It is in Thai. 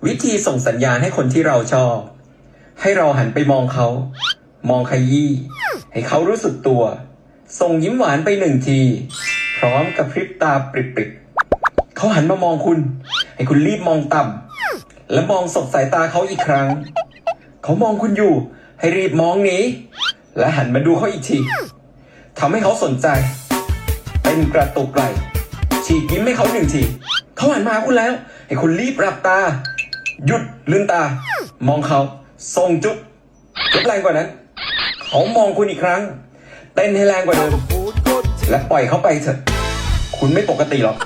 วิธีส่งสัญญาณให้คนที่เราชอบให้เราหันไปมองเขามองขยี้ให้เขารู้สึกตัวส่งยิ้มหวานไป1 ทีพร้อมกับพริบตาปริบๆเขาหันมามองคุณให้คุณรีบมองต่ำและมองสบสายตาเขาอีกครั้งเขามองคุณอยู่ให้รีบมองหนีและหันมาดูเขาอีกทีทำให้เขาสนใจเป็นกระตุกไหล่ฉีกยิ้มให้เขา1 ทีเขาหันมาหาคุณแล้วให้คุณรีบหลับตาหยุดลืมตามองเขาส่งจุ๊บแรงกว่านั้นเขามองคุณอีกครั้งเต้นให้แรงกว่าเดิมและปล่อยเขาไปเถอะคุณไม่ปกติหรอก